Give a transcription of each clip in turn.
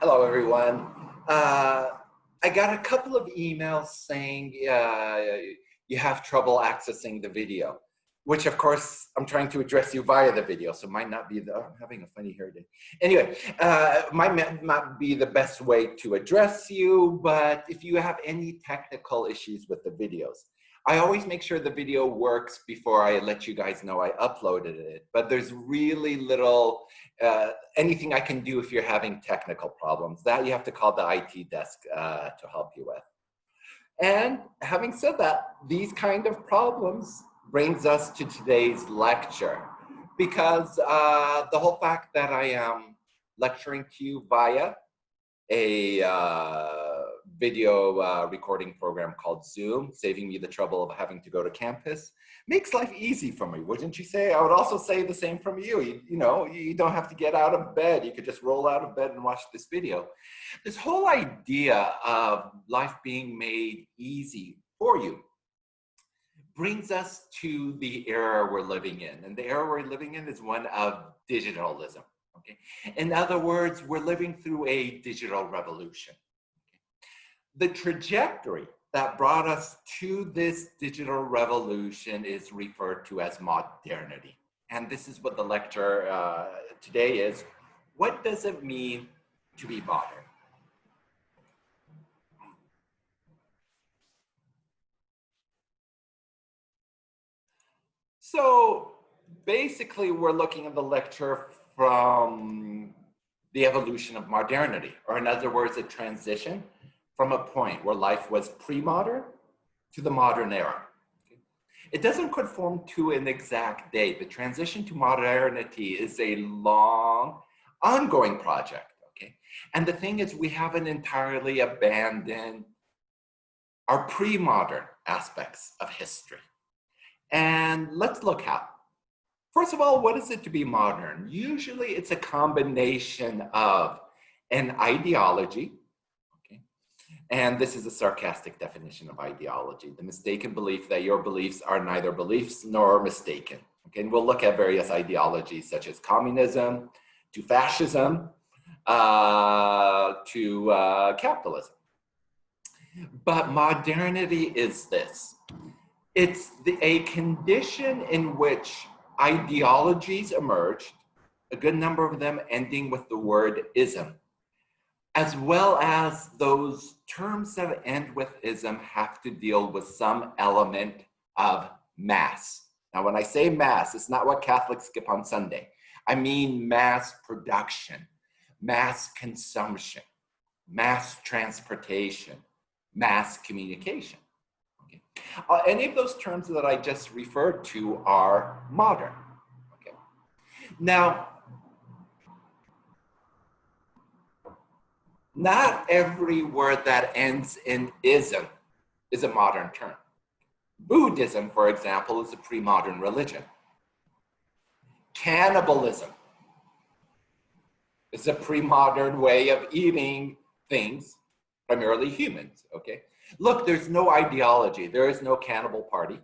Hello, everyone. I got a couple of emails saying you have trouble accessing the video, which of course I'm trying to address you via the video, so might not be the, oh, I'm having a funny hair day. Anyway, might not be the best way to address you, but if you have any technical issues with the videos, I always make sure the video works before I let you guys know I uploaded it, but there's really little anything I can do if you're having technical problems. That you have to call the IT desk to help you with. And having said that, these kind of problems brings us to today's lecture, because the whole fact that I am lecturing to you via a video recording program called Zoom, saving me the trouble of having to go to campus, makes life easy for me, wouldn't you say? I would also say the same from you. You know, you don't have to get out of bed. You could just roll out of bed and watch this video. This whole idea of life being made easy for you brings us to the era we're living in. And the era we're living in is one of digitalism. Okay? In other words, we're living through a digital revolution. The trajectory that brought us to this digital revolution is referred to as modernity. And this is what the lecture today is. What does it mean to be modern? So basically, we're looking at the lecture from the evolution of modernity, or in other words, a transition from a point where life was pre-modern to the modern era. It doesn't conform to an exact date. The transition to modernity is a long, ongoing project, okay? And the thing is, we haven't entirely abandoned our pre-modern aspects of history. And let's look how. First of all, what is it to be modern? Usually it's a combination of an ideology, and this is a sarcastic definition of ideology, the mistaken belief that your beliefs are neither beliefs nor mistaken. Okay, and we'll look at various ideologies such as communism, to fascism, to capitalism. But modernity is this. It's a condition in which ideologies emerged, a good number of them ending with the word ism, as well as those terms that end with ism have to deal with some element of mass. Now, when I say mass, it's not what Catholics skip on Sunday. I mean mass production, mass consumption, mass transportation, mass communication. Okay. Any of those terms that I just referred to are modern. Okay. Now, not every word that ends in ism is a modern term. Buddhism, for example, is a pre-modern religion. Cannibalism is a pre-modern way of eating things, primarily humans, okay? Look, there's no ideology. There is no cannibal party.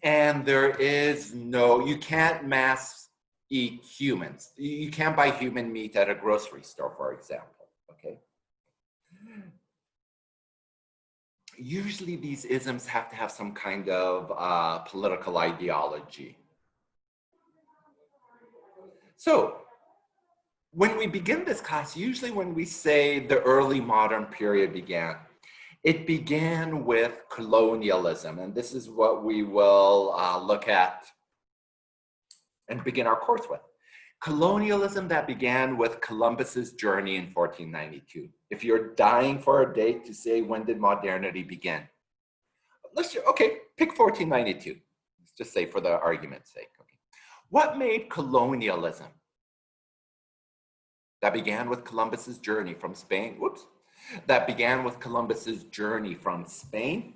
And there is no, you can't mass eat humans. You can't buy human meat at a grocery store, for example. Okay. Usually these isms have to have some kind of political ideology. So when we begin this class, usually when we say the early modern period began, it began with colonialism. And this is what we will look at and begin our course with. Colonialism that began with Columbus's journey in 1492. If you're dying for a date to say when did modernity begin, okay, pick 1492. Let's just say for the argument's sake. Okay. What made colonialism that began with Columbus's journey from Spain? That began with Columbus's journey from Spain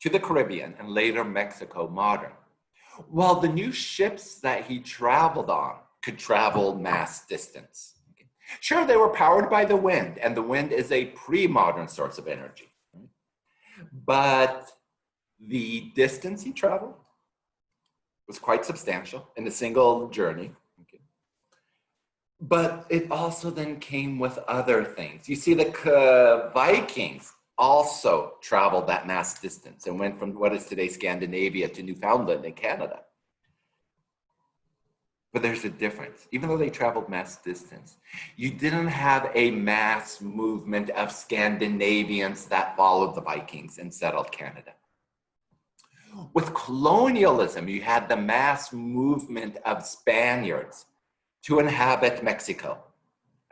to the Caribbean and later Mexico modern? Well, the new ships that he traveled on could travel mass distance. Okay. Sure, they were powered by the wind, and the wind is a pre-modern source of energy. Right? But the distance he traveled was quite substantial in a single journey. Okay. But it also then came with other things. You see, the Vikings also traveled that mass distance and went from what is today Scandinavia to Newfoundland in Canada. But there's a difference. Even though they traveled mass distance, you didn't have a mass movement of Scandinavians that followed the Vikings and settled Canada. With colonialism, you had the mass movement of Spaniards to inhabit Mexico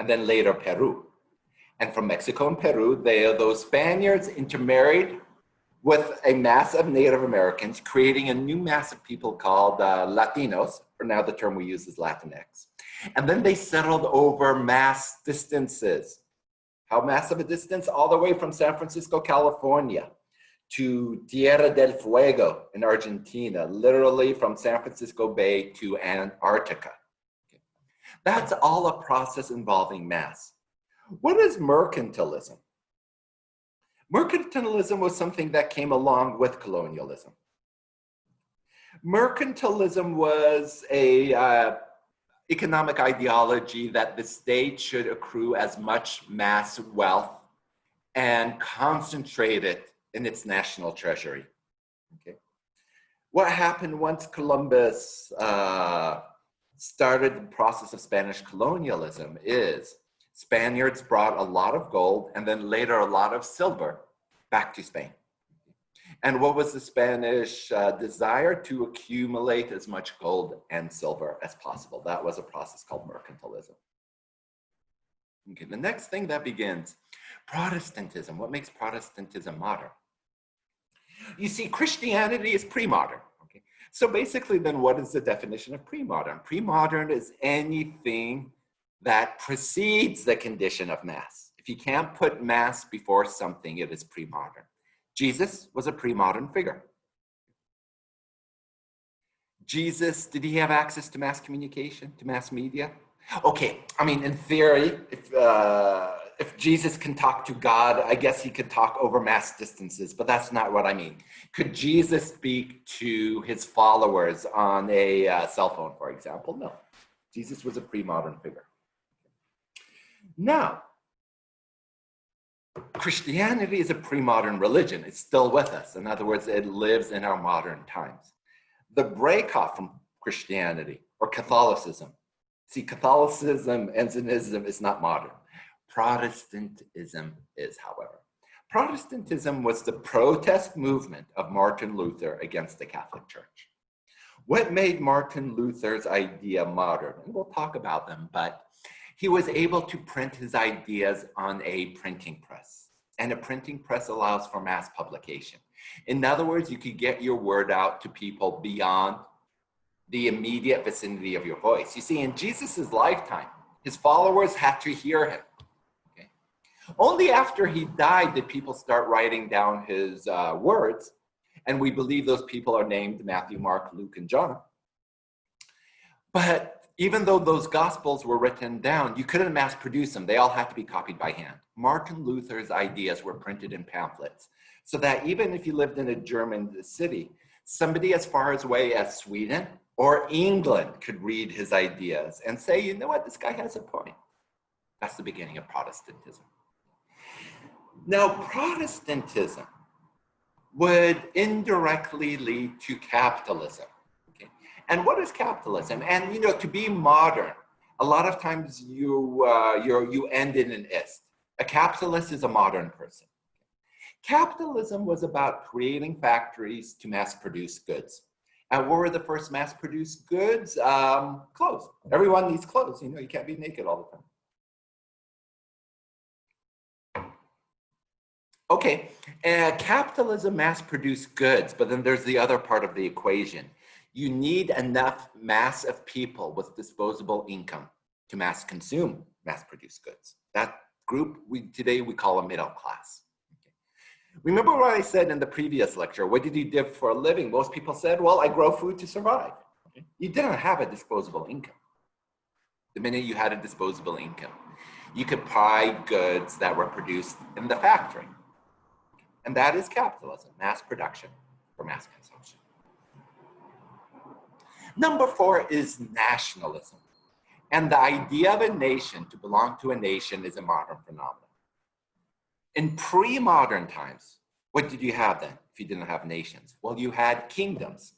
and then later Peru. And from Mexico and Peru, those Spaniards intermarried with a mass of Native Americans, creating a new mass of people called Latinos, or now the term we use is Latinx. And then they settled over mass distances. How massive a distance? All the way from San Francisco, California, to Tierra del Fuego in Argentina, literally from San Francisco Bay to Antarctica. Okay. That's all a process involving mass. What is mercantilism? Mercantilism was something that came along with colonialism. Mercantilism was a economic ideology that the state should accrue as much mass wealth and concentrate it in its national treasury. Okay. What happened once Columbus started the process of Spanish colonialism is Spaniards brought a lot of gold and then later a lot of silver back to Spain. And what was the Spanish desire? To accumulate as much gold and silver as possible. That was a process called mercantilism. Okay, the next thing that begins, Protestantism. What makes Protestantism modern? You see, Christianity is pre-modern. Okay? So basically then what is the definition of pre-modern? Pre-modern is anything that precedes the condition of mass. If you can't put mass before something, it is pre-modern. Jesus was a pre-modern figure. Jesus, did he have access to mass communication, to mass media? Okay, I mean, in theory, if Jesus can talk to God, I guess he could talk over mass distances, but that's not what I mean. Could Jesus speak to his followers on a cell phone, for example? No. Jesus was a pre-modern figure. Now, Christianity is a pre-modern religion. It's still with us. In other words, it lives in our modern times. The breakoff from Christianity or Catholicism. See, Catholicism and Zennism is not modern. Protestantism is, however. Protestantism was the protest movement of Martin Luther against the Catholic Church. What made Martin Luther's idea modern? And we'll talk about them, but he was able to print his ideas on a printing press. And a printing press allows for mass publication. In other words, you could get your word out to people beyond the immediate vicinity of your voice. You see, in Jesus's lifetime, his followers had to hear him. Okay? Only after he died did people start writing down his words. And we believe those people are named Matthew, Mark, Luke, and John. But even though those gospels were written down, you couldn't mass produce them. They all had to be copied by hand. Martin Luther's ideas were printed in pamphlets, so that even if you lived in a German city, somebody as far away as Sweden or England could read his ideas and say, you know what, this guy has a point. That's the beginning of Protestantism. Now, Protestantism would indirectly lead to capitalism. And what is capitalism? And you know, to be modern, a lot of times you end in an ist. A capitalist is a modern person. Capitalism was about creating factories to mass produce goods. And what were the first mass produced goods? Clothes. Everyone needs clothes. You know, you can't be naked all the time. Okay, capitalism mass produced goods, but then there's the other part of the equation. You need enough mass of people with disposable income to mass consume mass produced goods. That group, today we call a middle class. Okay. Remember what I said in the previous lecture, what did you do for a living? Most people said, well, I grow food to survive. Okay. You didn't have a disposable income. The minute you had a disposable income, you could buy goods that were produced in the factory. And that is capitalism, mass production for mass consumption. Number 4 is nationalism. And the idea of a nation, to belong to a nation, is a modern phenomenon. In pre-modern times, what did you have then if you didn't have nations? Well, you had kingdoms.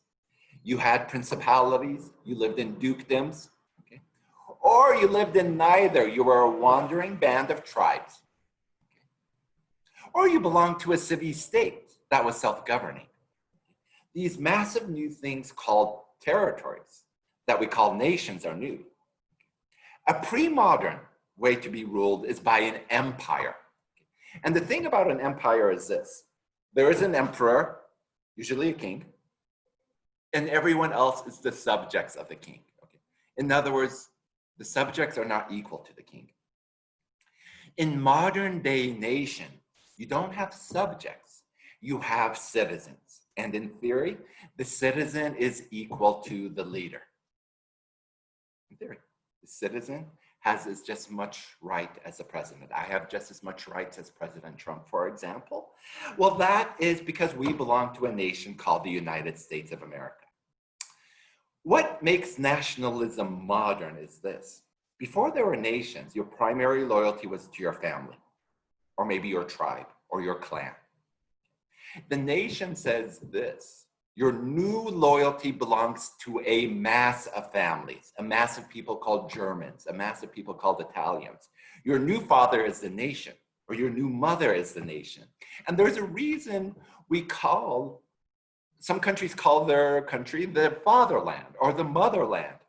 You had principalities. You lived in dukedoms. Okay? Or you lived in neither. You were a wandering band of tribes. Okay? Or you belonged to a city-state that was self-governing. These massive new things called territories that we call nations are new. A pre-modern way to be ruled is by an empire. And the thing about an empire is this: there is an emperor, usually a king, and everyone else is the subjects of the king. Okay? In other words, the subjects are not equal to the king. In modern day nation, you don't have subjects, you have citizens. And in theory, the citizen is equal to the leader. In theory, the citizen has as just much right as the president. I have just as much rights as President Trump, for example. Well, that is because we belong to a nation called the United States of America. What makes nationalism modern is this: before there were nations, your primary loyalty was to your family, or maybe your tribe, or your clan. The nation says this: your new loyalty belongs to a mass of families, a mass of people called Germans, a mass of people called Italians. Your new father is the nation, or your new mother is the nation. And there's a reason some countries call their country the fatherland or the motherland.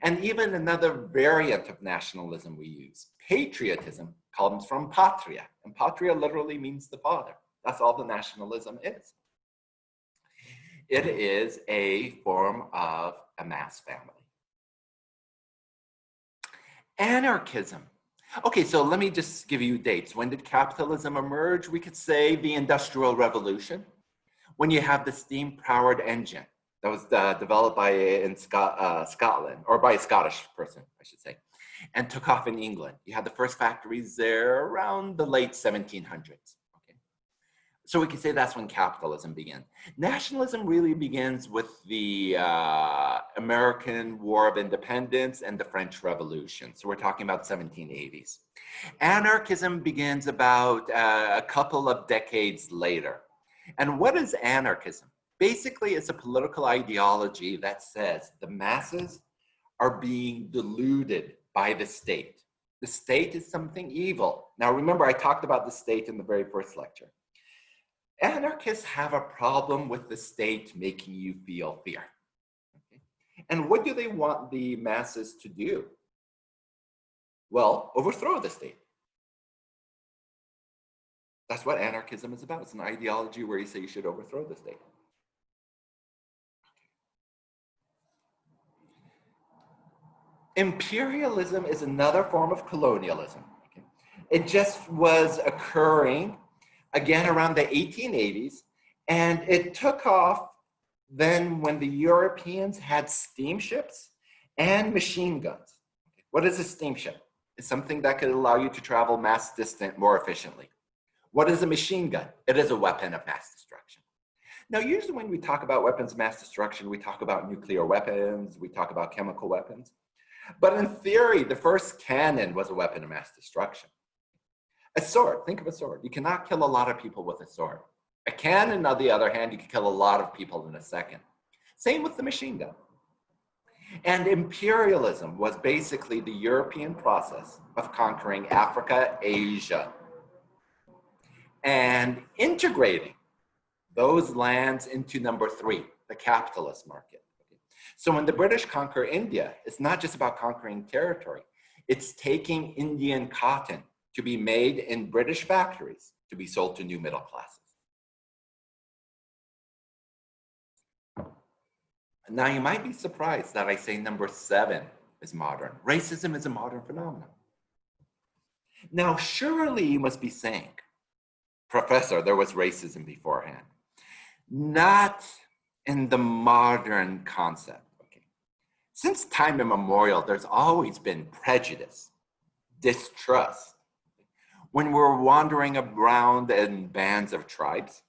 And even another variant of nationalism we use, patriotism, comes from patria. And patria literally means the father. That's all the nationalism is. It is a form of a mass family. Anarchism. Okay, so let me just give you dates. When did capitalism emerge? We could say the Industrial Revolution, when you have the steam-powered engine that was developed in Scotland, or by a Scottish person, I should say, and took off in England. You had the first factories there around the late 1700s. So we could say that's when capitalism began. Nationalism really begins with the American War of Independence and the French Revolution. So we're talking about 1780s. Anarchism begins about a couple of decades later. And what is anarchism? Basically, it's a political ideology that says the masses are being deluded by the state. The state is something evil. Now remember, I talked about the state in the very first lecture. Anarchists have a problem with the state making you feel fear. Okay? And what do they want the masses to do? Well, overthrow the state. That's what anarchism is about. It's an ideology where you say you should overthrow the state. Imperialism is another form of colonialism. Okay? It just was occurring again around the 1880s, and it took off then when the Europeans had steamships and machine guns. What is a steamship? It's something that could allow you to travel mass distance more efficiently. What is a machine gun? It is a weapon of mass destruction. Now, usually when we talk about weapons of mass destruction, we talk about nuclear weapons, we talk about chemical weapons. But in theory, the first cannon was a weapon of mass destruction. A sword, think of a sword. You cannot kill a lot of people with a sword. A cannon, on the other hand, you can kill a lot of people in a second. Same with the machine gun. And imperialism was basically the European process of conquering Africa, Asia, and integrating those lands into number three, the capitalist market. So when the British conquer India, it's not just about conquering territory. It's taking Indian cotton to be made in British factories to be sold to new middle classes. Now you might be surprised that I say number 7 is modern. Racism is a modern phenomenon. Now surely you must be saying, Professor, there was racism beforehand. Not in the modern concept. Okay. Since time immemorial, there's always been prejudice, distrust. When we're wandering around in bands of tribes,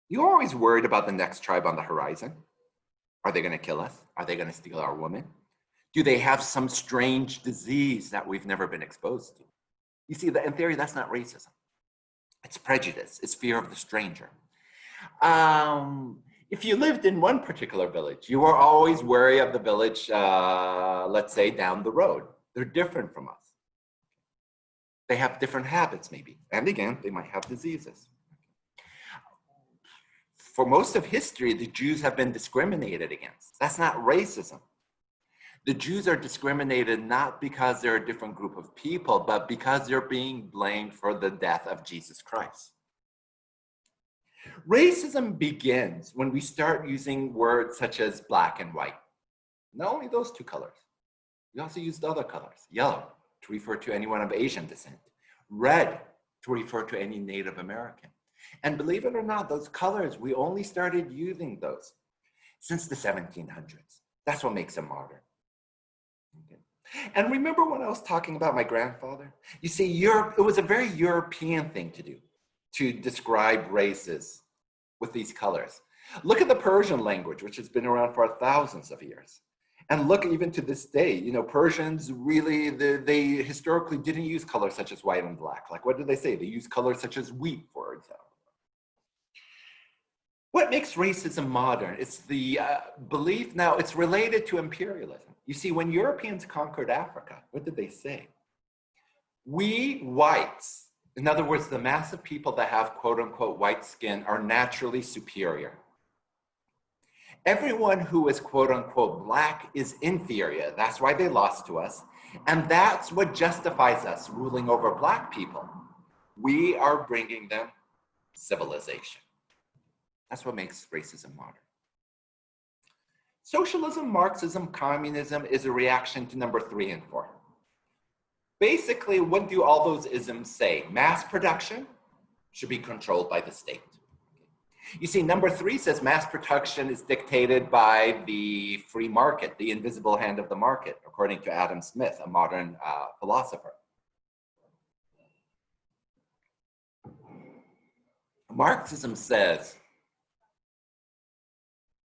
you're always worried about the next tribe on the horizon. Are they going to kill us? Are they going to steal our woman? Do they have some strange disease that we've never been exposed to? You see, in theory, that's not racism. It's prejudice. It's fear of the stranger. If you lived in one particular village, you were always wary of the village, let's say, down the road. They're different from us. They have different habits, maybe. And again, they might have diseases. For most of history, the Jews have been discriminated against. That's not racism. The Jews are discriminated not because they're a different group of people, but because they're being blamed for the death of Jesus Christ. Racism begins when we start using words such as black and white. Not only those two colors, we also used other colors. Yellow, to refer to anyone of Asian descent. Red, to refer to any Native American. And believe it or not, those colors, we only started using those since the 1700s. That's what makes them modern. Okay. And remember when I was talking about my grandfather? You see, Europe, it was a very European thing to do, to describe races with these colors. Look at the Persian language, which has been around for thousands of years. And look, even to this day, you know, Persians really, they historically didn't use colors such as white and black. Like, what did they say? They used colors such as wheat, for example. What makes racism modern? It's the belief, now it's related to imperialism. You see, when Europeans conquered Africa, what did they say? We whites, in other words, the mass of people that have quote unquote white skin are naturally superior. Everyone who is quote unquote black is inferior. That's why they lost to us. And that's what justifies us ruling over black people. We are bringing them civilization. That's what makes racism modern. Socialism, Marxism, communism is a reaction to number 3 and 4. Basically, what do all those isms say? Mass production should be controlled by the state. You see, number 3 says mass production is dictated by the free market, the invisible hand of the market, according to Adam Smith, a modern philosopher. Marxism says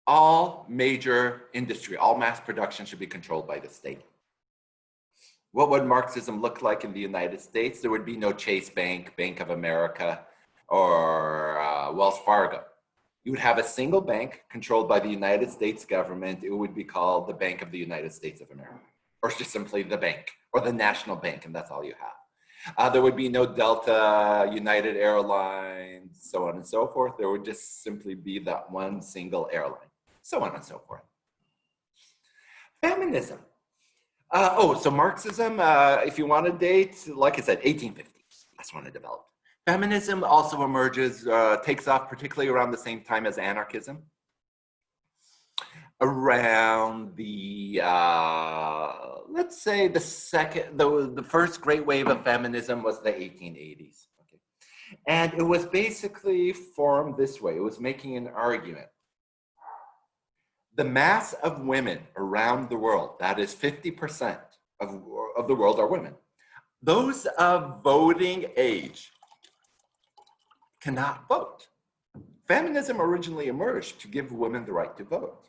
all major industry, all mass production should be controlled by the state. What would Marxism look like in the United States? There would be no Chase Bank, Bank of America, or Wells Fargo. You would have a single bank controlled by the United States government. It would be called the Bank of the United States of America, or just simply the bank, or the national bank, and that's all you have. There would be no Delta, United Airlines, so on and so forth. There would just simply be that one single airline, so on and so forth. Feminism. So Marxism, if you want to date, like I said, 1850s, that's when it developed. Feminism also emerges, takes off particularly around the same time as anarchism. Around the, let's say the first great wave of feminism was the 1880s. Okay. And it was basically formed this way. It was making an argument. The mass of women around the world, that is 50% of the world are women. Those of voting age cannot vote. Feminism originally emerged to give women the right to vote.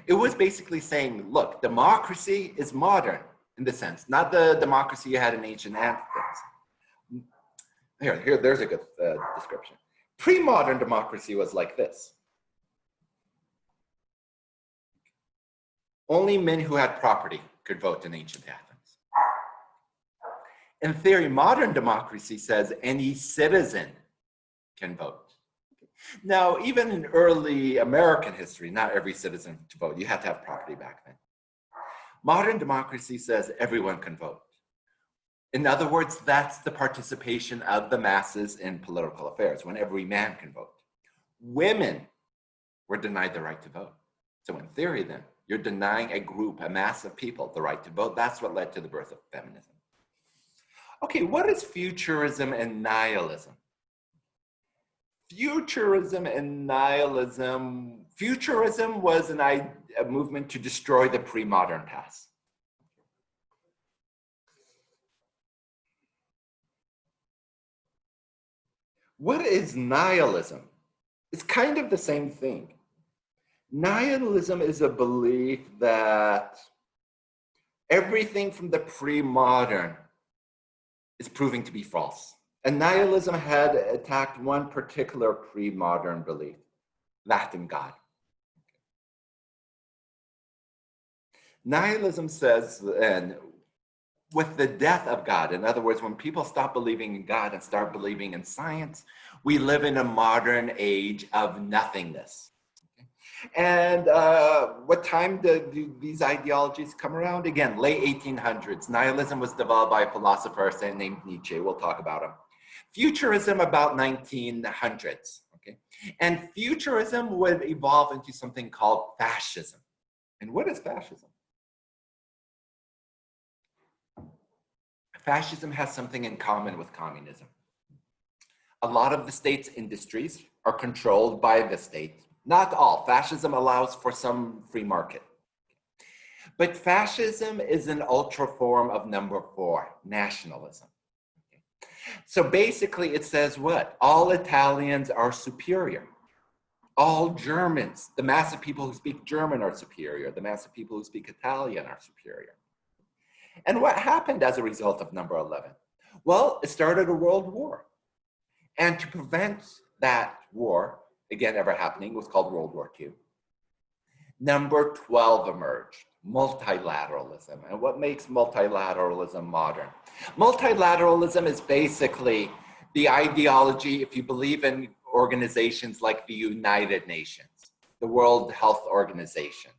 It was basically saying, look, democracy is modern in the sense, not the democracy you had in ancient Athens. There's a good description. Pre-modern democracy was like this. Only men who had property could vote in ancient Athens. In theory, modern democracy says any citizen can vote. Now, even in early American history, not every citizen to vote. You had to have property back then. Modern democracy says everyone can vote. In other words, that's the participation of the masses in political affairs, when every man can vote. Women were denied the right to vote. So in theory then, you're denying a group, a mass of people, the right to vote. That's what led to the birth of feminism. Okay, what is futurism and nihilism? Futurism and nihilism. Futurism was a movement to destroy the pre-modern past. What is nihilism? It's kind of the same thing. Nihilism is a belief that Everything from the pre-modern is proving to be false. And nihilism had attacked one particular pre-modern belief, that in God. Nihilism says, and with the death of God, in other words, when people stop believing in God and start believing in science, we live in a modern age of nothingness. And what time do these ideologies come around? Again, late 1800s. Nihilism was developed by a philosopher named Nietzsche. We'll talk about him. Futurism about 1900s. Okay, and futurism would evolve into something called fascism. And what is fascism? Fascism has something in common with communism. A lot of the state's industries are controlled by the state. Not all. Fascism allows for some free market. But fascism is an ultra form of number 4, nationalism. So basically it says what? All Italians are superior. All Germans, the mass of people who speak German are superior. The mass of people who speak Italian are superior. And what happened as a result of number 11? Well, it started a world war. And to prevent that war, again, ever happening, was called World War II. Number 12 emerged, multilateralism. And what makes multilateralism modern? Multilateralism is basically the ideology, if you believe in organizations like the United Nations, the World Health Organization,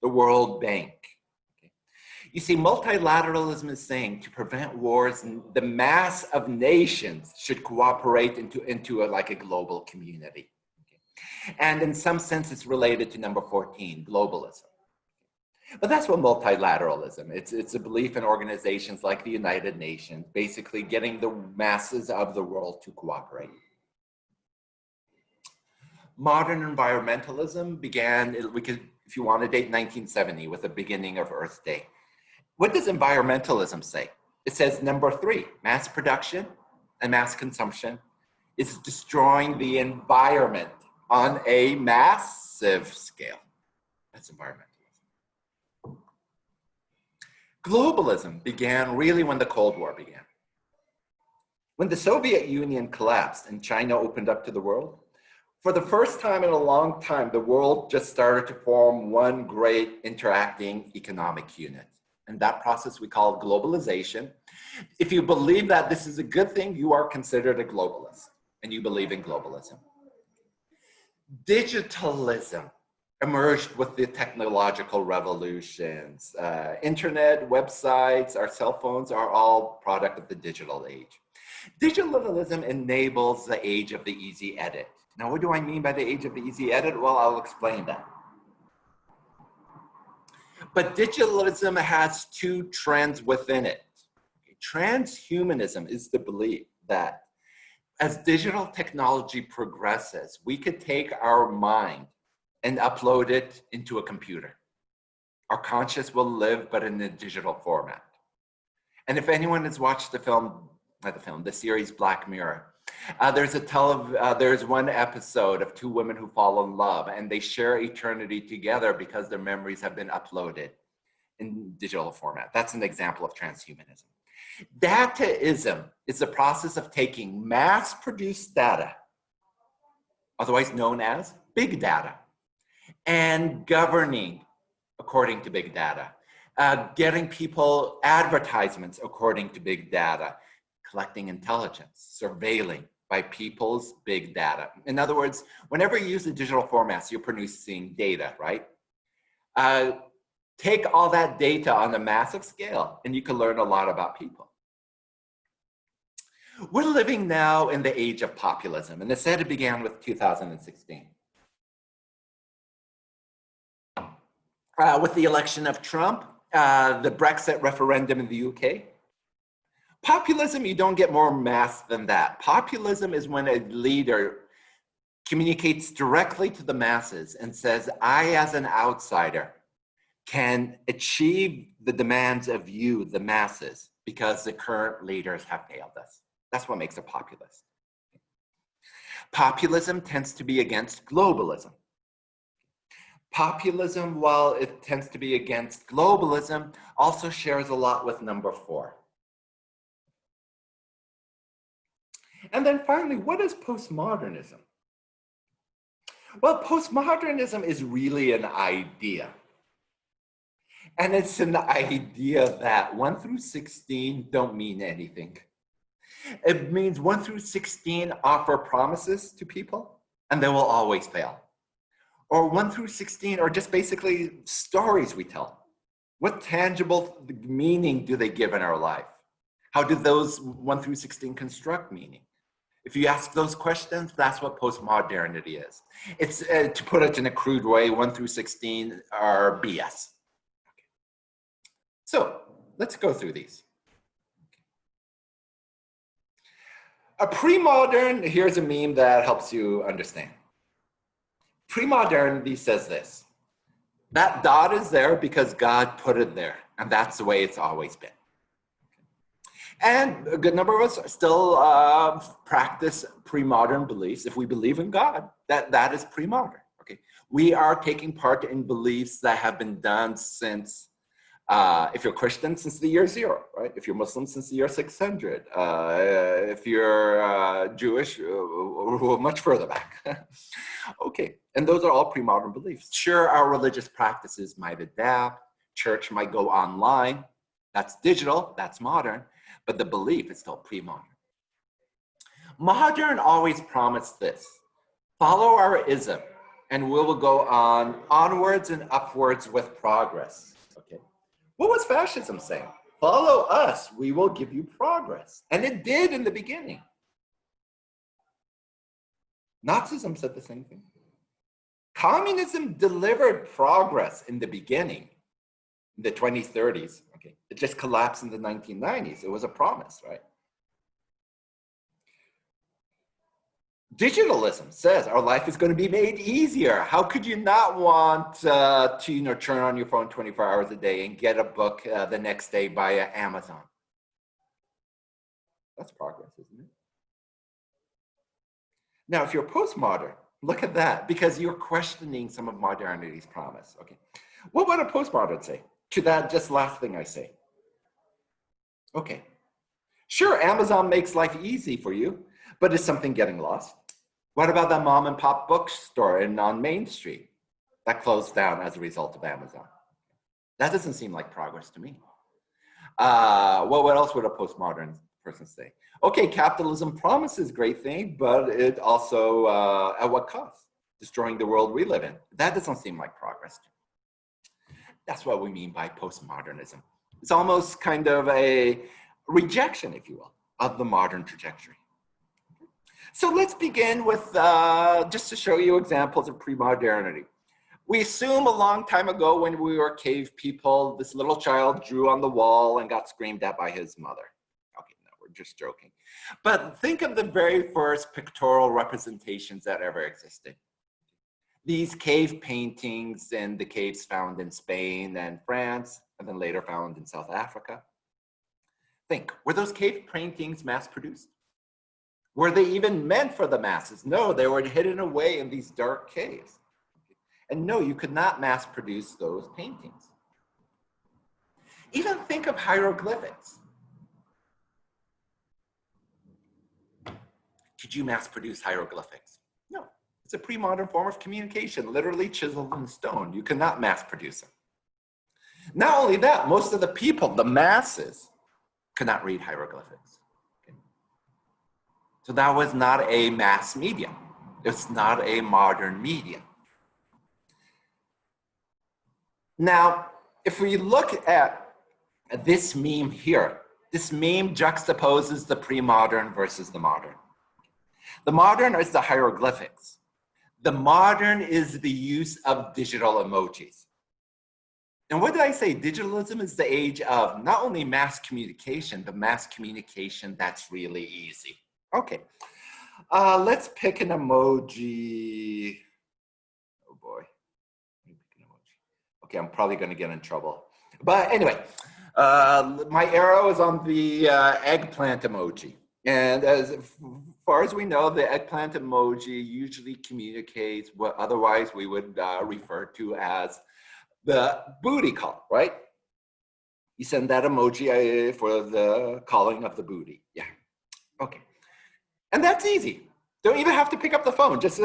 the World Bank. You see, multilateralism is saying to prevent wars, the mass of nations should cooperate into like a global community. And in some sense, it's related to number 14, globalism. But that's what multilateralism, it's a belief in organizations like the United Nations, basically getting the masses of the world to cooperate. Modern environmentalism began, we could, if you want to date 1970 with the beginning of Earth Day. What does environmentalism say? It says number 3, mass production and mass consumption is destroying the environment on a massive scale. That's environmentalism. Globalism began really when the Cold War began. When the Soviet Union collapsed and China opened up to the world, for the first time in a long time, the world just started to form one great interacting economic unit. And that process we call globalization. If you believe that this is a good thing, you are considered a globalist and you believe in globalism. Digitalism emerged with the technological revolutions. Internet, websites, our cell phones are all product of the digital age. Digitalism enables the age of the easy edit. Now, what do I mean by the age of the easy edit? Well, I'll explain that. But digitalism has 2 trends within it. Transhumanism is the belief that as digital technology progresses, we could take our mind and upload it into a computer. Our conscious will live, but in a digital format. And if anyone has watched the series Black Mirror, there's one episode of 2 women who fall in love and they share eternity together because their memories have been uploaded in digital format. That's an example of transhumanism. Dataism is the process of taking mass-produced data, otherwise known as big data, and governing according to big data, getting people advertisements according to big data, collecting intelligence, surveilling by people's big data. In other words, whenever you use the digital formats, you're producing data, right? Take all that data on a massive scale and you can learn a lot about people. We're living now in the age of populism, and it said it began with 2016. With the election of Trump, the Brexit referendum in the UK. Populism, you don't get more mass than that. Populism is when a leader communicates directly to the masses and says, I, as an outsider, can achieve the demands of you, the masses, because the current leaders have failed us. That's what makes a populist. Populism tends to be against globalism. Populism, while it tends to be against globalism, also shares a lot with number 4. And then finally, what is postmodernism? Well, postmodernism is really an idea. And it's an idea that 1 through 16 don't mean anything. It means 1 through 16 offer promises to people, and they will always fail. Or 1 through 16 are just basically stories we tell. What tangible meaning do they give in our life? How do those 1 through 16 construct meaning? If you ask those questions, that's what postmodernity is. It's, to put it in a crude way, 1 through 16 are BS. So let's go through these. A pre-modern, here's a meme that helps you understand. Pre-modernity says this: that dot is there because God put it there, and that's the way it's always been. And a good number of us still practice pre-modern beliefs. If we believe in God, that is pre-modern. Okay, we are taking part in beliefs that have been done since, if you're Christian, since the year 0, right? If you're Muslim, since the year 600. If you're Jewish, much further back. Okay, and those are all pre-modern beliefs. Sure, our religious practices might adapt. Church might go online. That's digital, that's modern, but the belief is still pre-modern. Modern always promised this: follow our ism, and we will go onwards and upwards with progress. Okay. What was fascism saying? Follow us, we will give you progress. And it did in the beginning. Nazism said the same thing. Communism delivered progress in the beginning, in the 20s, 30s. Okay. It just collapsed in the 1990s. It was a promise, right? Digitalism says our life is going to be made easier. How could you not want to turn on your phone 24 hours a day and get a book the next day via Amazon? That's progress, isn't it? Now, if you're postmodern, look at that, because you're questioning some of modernity's promise. Okay, what would a postmodern say to that just last thing I say? Okay, sure, Amazon makes life easy for you, but is something getting lost? What about that mom and pop bookstore on Main Street that closed down as a result of Amazon? That doesn't seem like progress to me. Well, what else would a postmodern person say? Okay, capitalism promises great things, but it also, at what cost? Destroying the world we live in. That doesn't seem like progress to me. That's what we mean by postmodernism. It's almost kind of a rejection, if you will, of the modern trajectory. So let's begin with, just to show you examples of pre-modernity. We assume a long time ago when we were cave people, this little child drew on the wall and got screamed at by his mother. Okay, no, we're just joking. But think of the very first pictorial representations that ever existed. These cave paintings in the caves found in Spain and France, and then later found in South Africa. Think, were those cave paintings mass-produced? Were they even meant for the masses? No, they were hidden away in these dark caves. And no, you could not mass produce those paintings. Even think of hieroglyphics. Could you mass produce hieroglyphics? No, it's a pre-modern form of communication, literally chiseled in stone. You cannot mass produce them. Not only that, most of the people, the masses, could not read hieroglyphics. Okay. So that was not a mass medium. It's not a modern medium. Now, if we look at this meme here, this meme juxtaposes the pre-modern versus the modern. The modern is the hieroglyphics. The modern is the use of digital emojis. And what did I say? Digitalism is the age of not only mass communication, but mass communication that's really easy. Okay, let's pick an emoji. Oh boy. Okay, I'm probably going to get in trouble. But anyway, my arrow is on the eggplant emoji. And as far as we know, the eggplant emoji usually communicates what otherwise we would refer to as the booty call, right? You send that emoji for the calling of the booty. Yeah, okay. And that's easy. Don't even have to pick up the phone. Just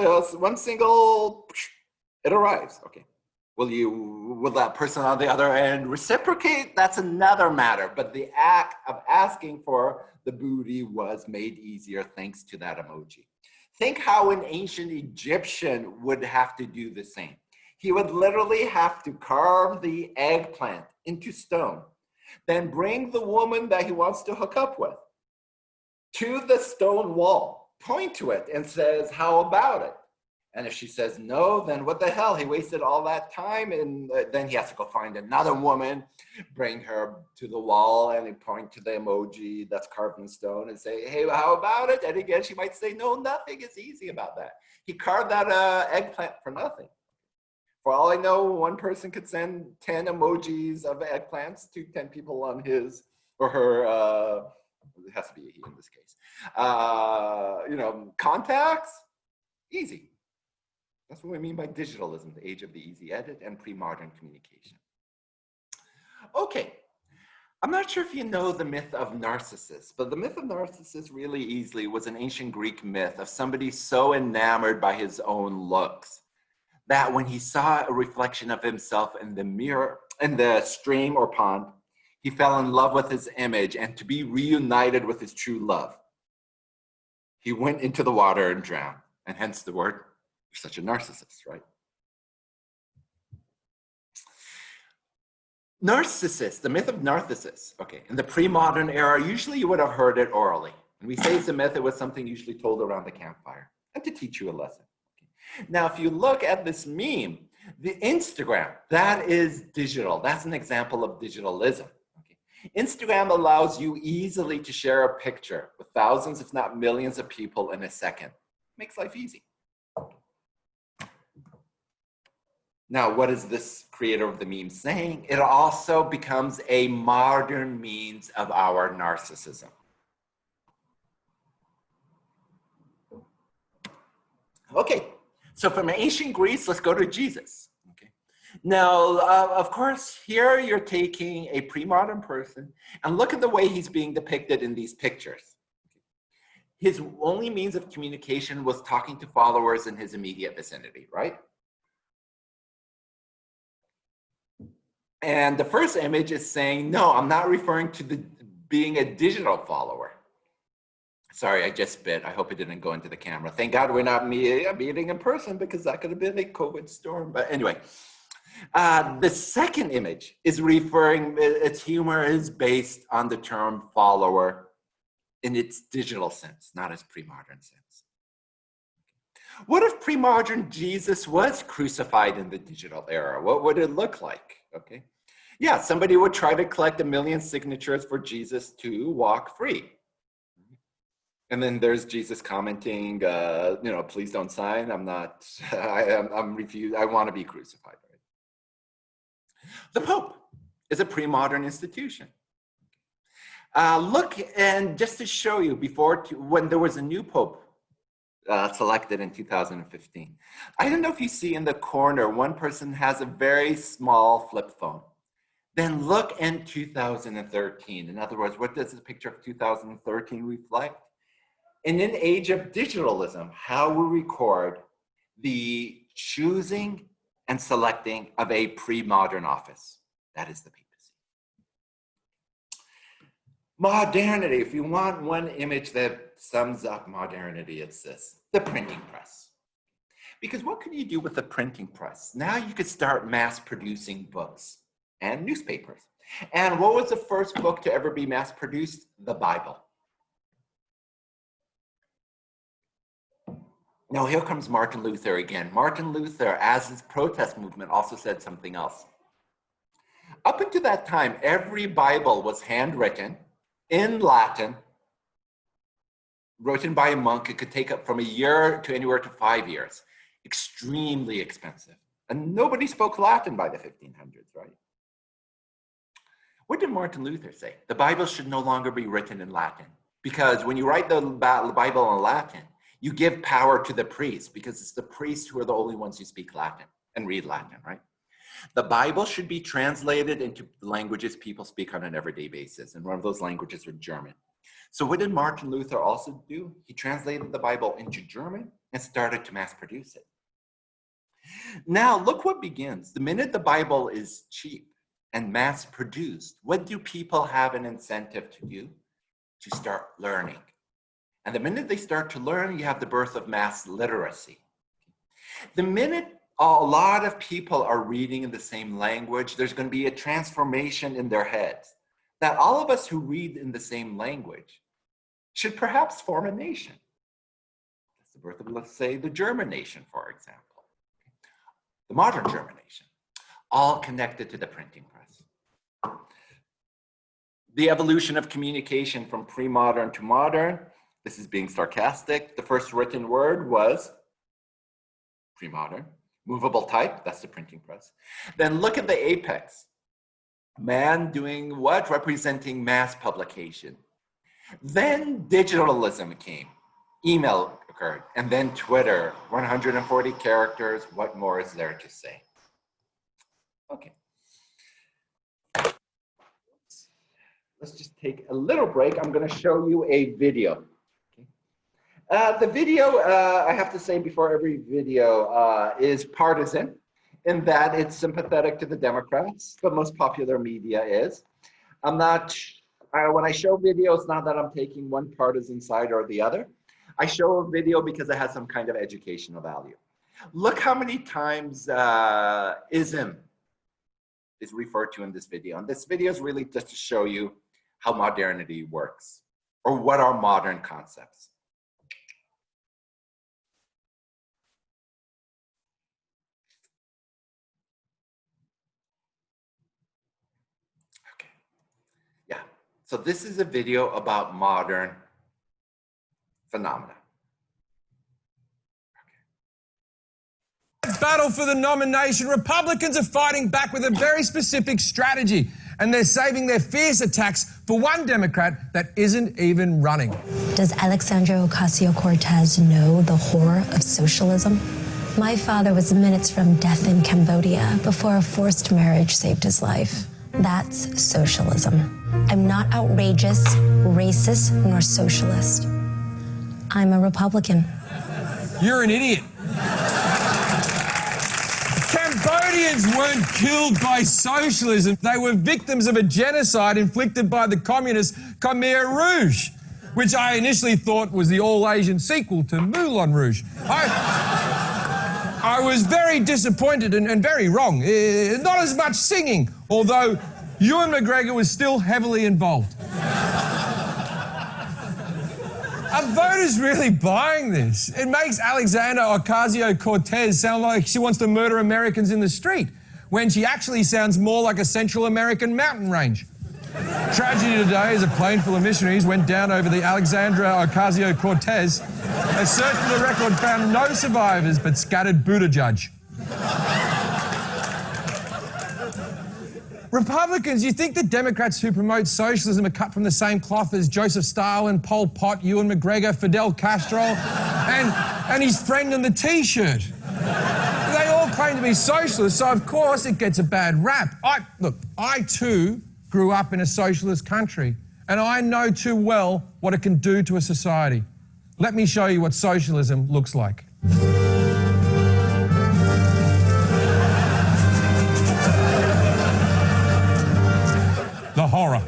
one single, it arrives. Okay. Will that person on the other end reciprocate? That's another matter. But the act of asking for the booty was made easier thanks to that emoji. Think how an ancient Egyptian would have to do the same. He would literally have to carve the eggplant into stone, then bring the woman that he wants to hook up with to the stone wall, point to it and says, how about it? And if she says no, then what the hell? He wasted all that time, and then he has to go find another woman, bring her to the wall, and he point to the emoji that's carved in stone and say, hey, how about it? And again, she might say, no, nothing is easy about that. He carved that eggplant for nothing. For all I know, one person could send 10 emojis of eggplants to 10 people on his or her, it has to be a he in this case, contacts, easy. That's what we mean by digitalism, the age of the easy edit and pre-modern communication. Okay, I'm not sure if you know the myth of Narcissus, but the myth of Narcissus really easily was an ancient Greek myth of somebody so enamored by his own looks that when he saw a reflection of himself in the mirror, in the stream or pond, he fell in love with his image, and to be reunited with his true love, he went into the water and drowned, and hence the word, you're such a narcissist, right? Narcissus, the myth of Narcissus, okay, in the pre-modern era, usually you would have heard it orally. When we say it's a myth, it was something usually told around the campfire and to teach you a lesson. Okay. Now, if you look at this meme, the Instagram, that is digital. That's an example of digitalism. Okay. Instagram allows you easily to share a picture with thousands, if not millions of people in a second. Makes life easy. Now, what is this creator of the meme saying? It also becomes a modern means of our narcissism. Okay, so from ancient Greece, let's go to Jesus. Okay. Now, of course, here you're taking a pre-modern person and look at the way he's being depicted in these pictures. His only means of communication was talking to followers in his immediate vicinity, right? And the first image is saying, no, I'm not referring to being a digital follower. Sorry, I just spit. I hope it didn't go into the camera. Thank God we're not meeting in person, because that could have been a COVID storm. But anyway, the second image is referring, its humor is based on the term follower in its digital sense, not its pre-modern sense. What if pre-modern Jesus was crucified in the digital era? What would it look like? Okay. Yeah, somebody would try to collect 1 million signatures for Jesus to walk free. And then there's Jesus commenting, please don't sign. I'm not, I'm refused. I want to be crucified. Right? The Pope is a pre-modern institution. Look, and just to show you, when there was a new Pope selected in 2015, I don't know if you see in the corner, one person has a very small flip phone. Then look in 2013. In other words, what does the picture of 2013 reflect? In an age of digitalism, how we record the choosing and selecting of a pre-modern office. That is the papacy. Modernity, if you want one image that sums up modernity, it's this, the printing press. Because what could you do with the printing press? Now you could start mass producing books and newspapers. And what was the first book to ever be mass produced? The Bible. Now here comes Martin Luther again. Martin Luther, as his protest movement, also said something else. Up until that time, every Bible was handwritten in Latin, written by a monk. It could take up from a year to anywhere to 5 years. Extremely expensive. And nobody spoke Latin by the 1500s, right? What did Martin Luther say? The Bible should no longer be written in Latin. Because when you write the Bible in Latin, you give power to the priests because it's the priests who are the only ones who speak Latin and read Latin, right? The Bible should be translated into languages people speak on an everyday basis. And one of those languages are German. So what did Martin Luther also do? He translated the Bible into German and started to mass produce it. Now, look what begins. The minute the Bible is cheap and mass produced, what do people have an incentive to do? To start learning. And the minute they start to learn, you have the birth of mass literacy. The minute a lot of people are reading in the same language, there's going to be a transformation in their heads that all of us who read in the same language should perhaps form a nation. That's the birth of, let's say, the German nation, for example. The modern German nation, all connected to the printing press. The evolution of communication from pre-modern to modern, this is being sarcastic. The first written word was pre-modern. Movable type, that's the printing press. Then look at the apex. Man doing what? Representing mass publication. Then digitalism came. Email occurred. And then Twitter, 140 characters. What more is there to say? Okay. Let's just take a little break. I'm going to show you a video. The video, I have to say before every video, is partisan in that it's sympathetic to the Democrats. The most popular media is. I'm not, when I show video, it's not that I'm taking one partisan side or the other. I show a video because it has some kind of educational value. Look how many times ism is referred to in this video. And this video is really just to show you how modernity works, or what are modern concepts. Okay, yeah, so this is a video about modern phenomena. Battle for the nomination, Republicans are fighting back with a very specific strategy, and they're saving their fierce attacks for one Democrat that isn't even running. Does Alexandria Ocasio-Cortez know the horror of socialism? My father was minutes from death in Cambodia before a forced marriage saved his life. That's socialism. I'm not outrageous, racist, nor socialist. I'm a Republican. You're an idiot. Cambodians weren't killed by socialism. They were victims of a genocide inflicted by the communist Khmer Rouge, which I initially thought was the all-Asian sequel to Moulin Rouge. I was very disappointed and very wrong. Not as much singing, although Ewan McGregor was still heavily involved. Are voters really buying this? It makes Alexandria Ocasio-Cortez sound like she wants to murder Americans in the street, when she actually sounds more like a Central American mountain range. Tragedy today is a plane full of missionaries went down over the Alexandria Ocasio-Cortez. A search for the record found no survivors but scattered Buttigieg. Republicans, you think the Democrats who promote socialism are cut from the same cloth as Joseph Stalin, Pol Pot, Ewan McGregor, Fidel Castro, and his friend in the T-shirt? They all claim to be socialists, so of course it gets a bad rap. Look, I too grew up in a socialist country, and I know too well what it can do to a society. Let me show you what socialism looks like. The horror.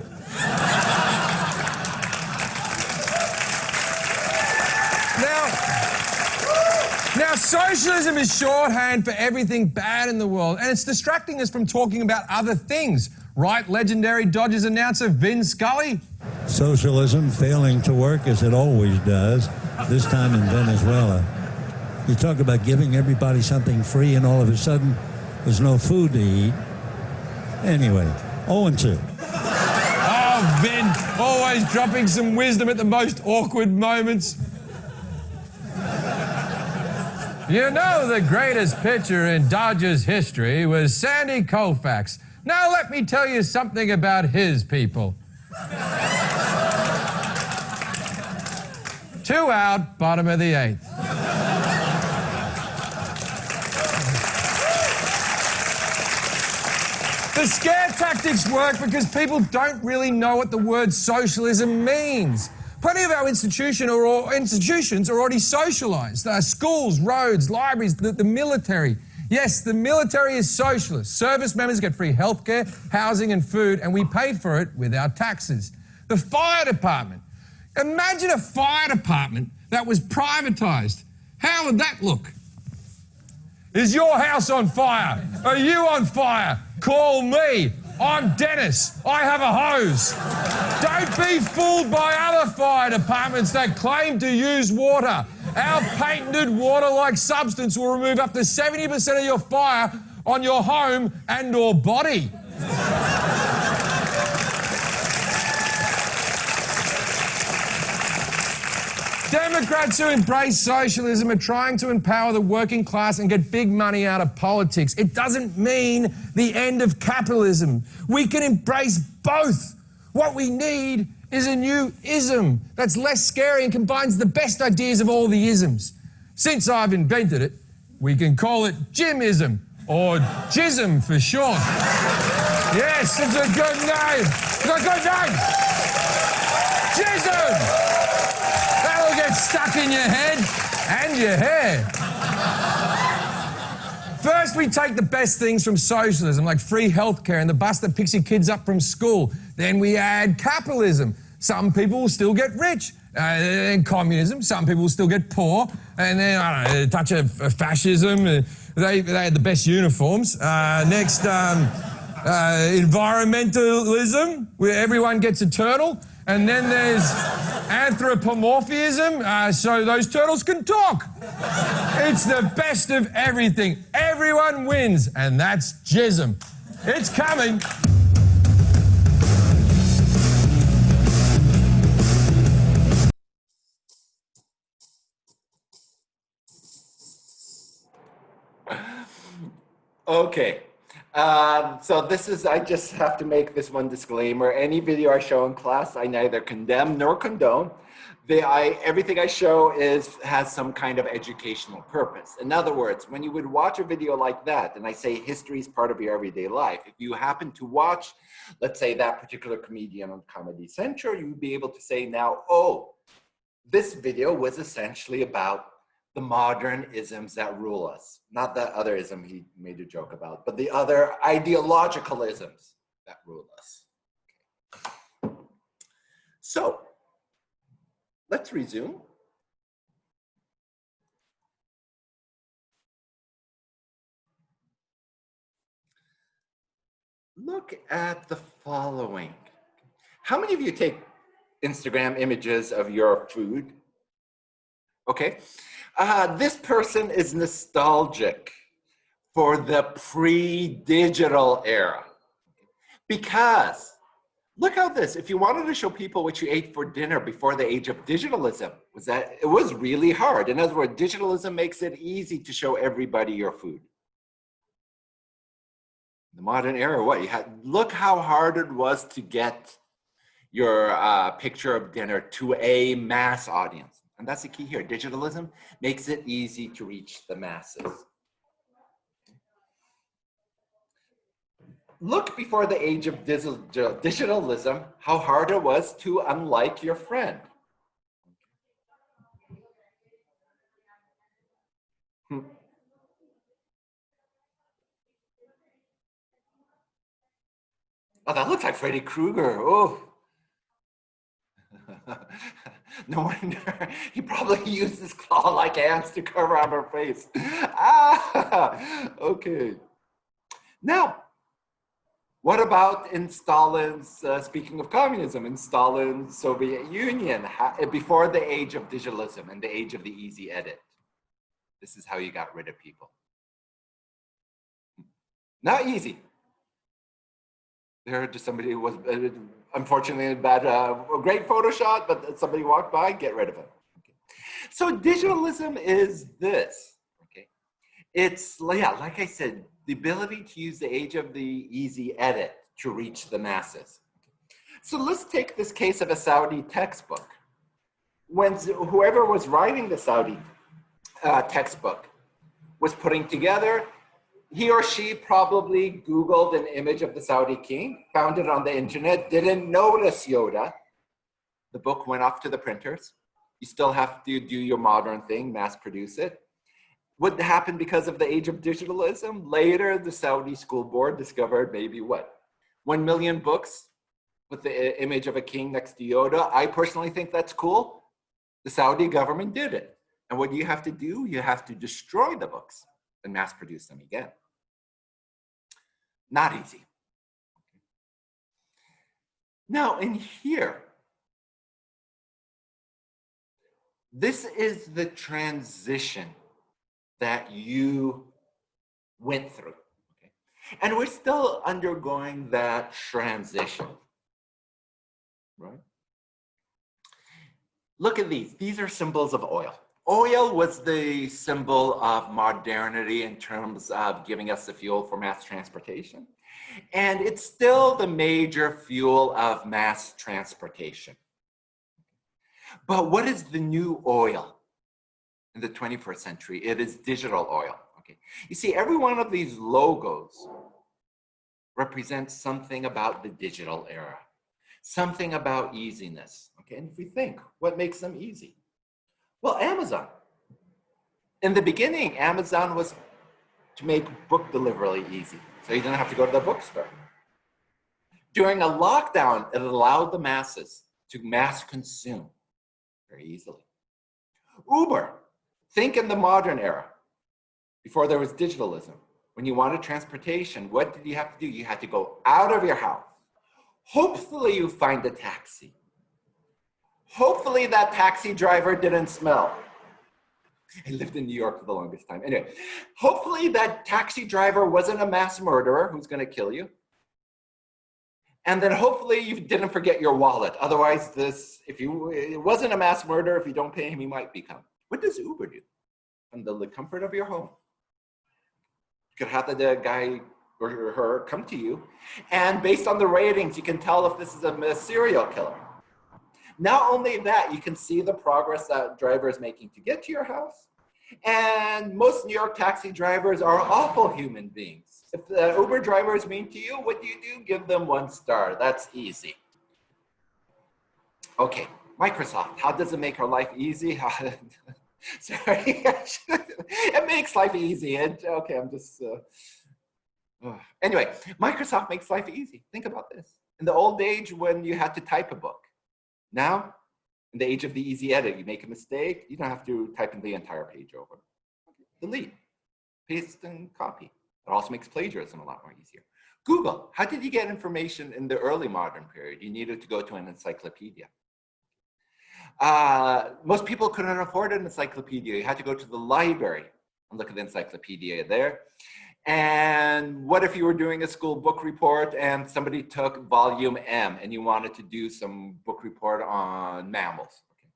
Now, socialism is shorthand for everything bad in the world, and it's distracting us from talking about other things. Right, legendary Dodgers announcer Vin Scully? Socialism failing to work as it always does, this time in Venezuela. You talk about giving everybody something free, and all of a sudden, there's no food to eat. Anyway, 0-2. Oh, Vin, always dropping some wisdom at the most awkward moments. You know, the greatest pitcher in Dodgers history was Sandy Koufax. Now let me tell you something about his people. 2 out, bottom of the 8th. The scare tactics work because people don't really know what the word socialism means. Plenty of our institutions are already socialised. Schools, roads, libraries, the military. Yes, the military is socialist. Service members get free healthcare, housing and food, and we paid for it with our taxes. The fire department. Imagine a fire department that was privatised. How would that look? Is your house on fire? Are you on fire? Call me. I'm Dennis. I have a hose. Don't be fooled by other fire departments that claim to use water. Our patented water-like substance will remove up to 70% of your fire on your home and or body. Democrats who embrace socialism are trying to empower the working class and get big money out of politics. It doesn't mean the end of capitalism. We can embrace both. What we need is a new ism that's less scary and combines the best ideas of all the isms. Since I've invented it, we can call it Jimism, or Jism for short. Yes, it's a good name. It's a good name. Jism! That'll get stuck in your head and your hair. First, we take the best things from socialism, like free healthcare and the bus that picks your kids up from school. Then we add capitalism. Some people will still get rich. And communism, some people will still get poor. And then, I don't know, a touch of fascism. They had the best uniforms. Next, environmentalism, where everyone gets a turtle. And then there's anthropomorphism, so those turtles can talk. It's the best of everything. Everyone wins, and that's Jism. It's coming. Okay. So this is, I just have to make this one disclaimer. Any video I show in class, I neither condemn nor condone. Everything I show has some kind of educational purpose. In other words, when you would watch a video like that, and I say history is part of your everyday life, if you happen to watch, let's say, that particular comedian on Comedy Central, you would be able to say now, oh, this video was essentially about the modern isms that rule us. Not the other ism he made a joke about, but the other ideological isms that rule us. So, let's resume. Look at the following. How many of you take Instagram images of your food? Okay. This person is nostalgic for the pre-digital era. Because, look how this, if you wanted to show people what you ate for dinner before the age of digitalism, it was really hard. In other words, digitalism makes it easy to show everybody your food. The modern era, look how hard it was to get your picture of dinner to a mass audience. And that's the key here. Digitalism makes it easy to reach the masses. Look before the age of digitalism, how hard it was to unlike your friend. Oh, that looks like Freddy Krueger. Oh. No wonder he probably used his claw-like hands to cover up her face. Okay. Now, what about in Stalin's, speaking of communism, in Stalin's Soviet Union, before the age of digitalism and the age of the easy edit? This is how you got rid of people. Not easy. There, just somebody who was unfortunately a great photo shot, but somebody walked by, get rid of it. Okay. So digitalism is this. Okay, it's like I said, the ability to use the age of the easy edit to reach the masses. So let's take this case of a Saudi textbook. when whoever was writing the Saudi textbook was putting together, he or she probably Googled an image of the Saudi king, found it on the internet, didn't notice Yoda. The book went off to the printers. You still have to do your modern thing, mass produce it. What happened because of the age of digitalism? Later, the Saudi school board discovered maybe what? 1 million books with the image of a king next to Yoda. I personally think that's cool. The Saudi government did it. And what do you have to do? You have to destroy the books and mass produce them again. Not easy. Now, in here, this is the transition that you went through. Okay? And we're still undergoing that transition, right? Look at these. These are symbols of oil. Oil was the symbol of modernity in terms of giving us the fuel for mass transportation. And it's still the major fuel of mass transportation. But what is the new oil in the 21st century? It is digital oil. Okay. You see, every one of these logos represents something about the digital era, something about easiness. Okay, and if we think, what makes them easy? Well, Amazon. In the beginning, Amazon was to make book delivery easy, so you didn't have to go to the bookstore. During a lockdown, it allowed the masses to mass consume very easily. Uber, think in the modern era, before there was digitalism. When you wanted transportation, what did you have to do? You had to go out of your house. Hopefully you find a taxi. Hopefully that taxi driver didn't smell. I lived in New York for the longest time. Anyway, hopefully that taxi driver wasn't a mass murderer who's going to kill you. And then hopefully you didn't forget your wallet. Otherwise, it wasn't a mass murderer, if you don't pay him, he might become. What does Uber do? From the comfort of your home. You could have the guy or her come to you, and based on the ratings, you can tell if this is a serial killer. Not only that, you can see the progress that driver is making to get to your house. And most New York taxi drivers are awful human beings. If the Uber driver is mean to you, what do? Give them 1 star. That's easy. Okay, Microsoft, how does it make our life easy? Sorry, it makes life easy. Okay, I'm just, anyway, Microsoft makes life easy. Think about this. In the old age when you had to type a book, now, in the age of the easy edit, you make a mistake, you don't have to type in the entire page over. Delete, paste and copy. It also makes plagiarism a lot more easier. Google, how did you get information in the early modern period? You needed to go to an encyclopedia. Most people couldn't afford an encyclopedia. You had to go to the library and look at the encyclopedia there. And what if you were doing a school book report and somebody took volume M and you wanted to do some book report on mammals? Okay.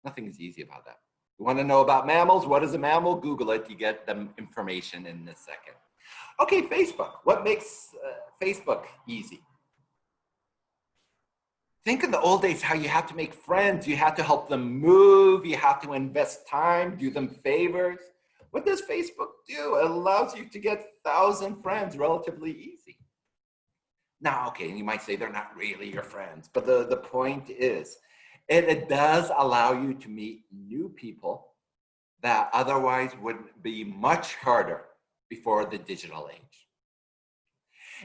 Nothing is easy about that. You want to know about mammals? What is a mammal? Google it. You get the information in a second. Okay, Facebook. What makes Facebook easy? Think in the old days how you had to make friends. You had to help them move. You had to invest time, do them favors. What does Facebook do? It allows you to get 1,000 friends relatively easy. Now, okay, you might say they're not really your friends, but the point is, it does allow you to meet new people that otherwise would be much harder before the digital age.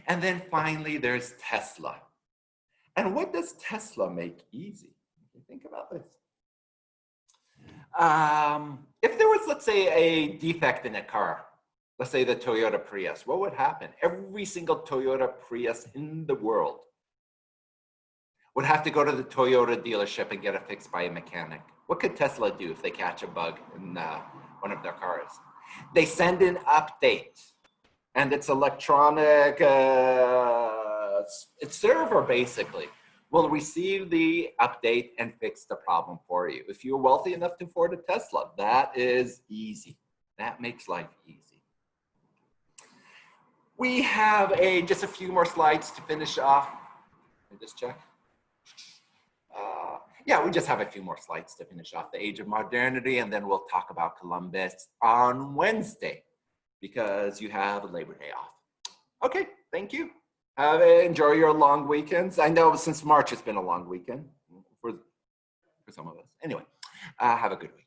And then finally, there's Tesla. And what does Tesla make easy? Think about this. If there was, let's say, a defect in a car, let's say the Toyota Prius, what would happen? Every single Toyota Prius in the world would have to go to the Toyota dealership and get it fixed by a mechanic. What could Tesla do if they catch a bug in one of their cars? They send an update, and it's electronic, it's server basically will receive the update and fix the problem for you. If you're wealthy enough to afford a Tesla, that is easy. That makes life easy. We have just a few more slides to finish off. Let me just check. Yeah, we just have a few more slides to finish off the age of modernity, and then we'll talk about Columbus on Wednesday because you have Labor Day off. Okay, thank you. Enjoy your long weekends. I know since March it's been a long weekend for some of us. Anyway, have a good week.